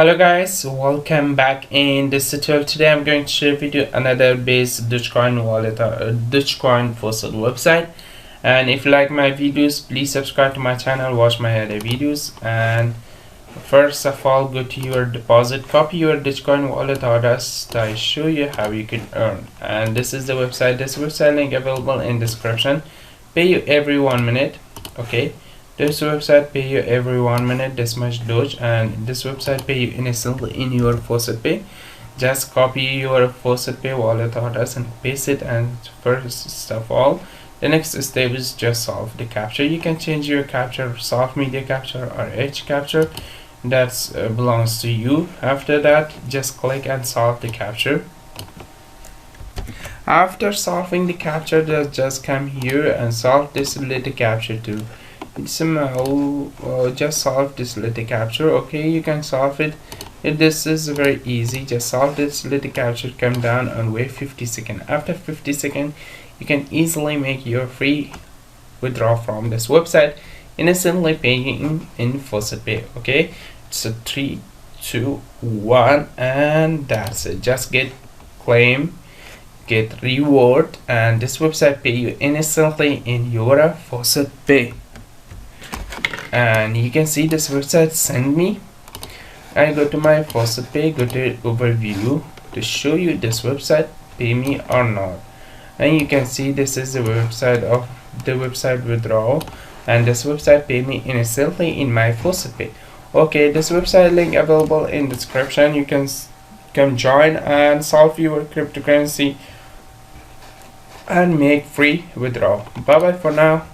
Hello guys, welcome back. In this tutorial today I'm going to share with you another base Dogecoin wallet or Dogecoin Faucet website. And if you like my videos, please subscribe to my channel, watch my other videos. And first of all, go to your deposit, copy your Dogecoin wallet address. I show you how you can earn. And this is the website. This website link available in description. Pay you every 1 minute. Okay, this website pay you every 1 minute this much Doge, and this website pay you instantly in your Faucetpay. Just copy your Faucetpay wallet address and paste it. And first of all, the next step is just solve the captcha. You can change your captcha, solve media captcha or edge captcha. That belongs to you. After that, just click and solve the captcha. After solving the captcha, just come here and solve this little captcha too. Somehow just solve this little captcha. Okay, you can solve it. This is very easy. Just solve this little captcha, come down and wait 50 seconds. After 50 seconds, you can easily make your free withdrawal from this website, instantly paying in Faucetpay. Okay, so 3 2 1 and that's it. Just get claim, get reward, and this website pay you instantly in your Faucetpay. And you can see this website send me. I go to my Faucetpay, go to overview to show you this website pay me or not. And you can see this is the website of the website withdrawal, and this website pay me instantly in my Faucetpay. Okay, this website link available in description. You can come join and solve your cryptocurrency and make free withdrawal. Bye bye for now.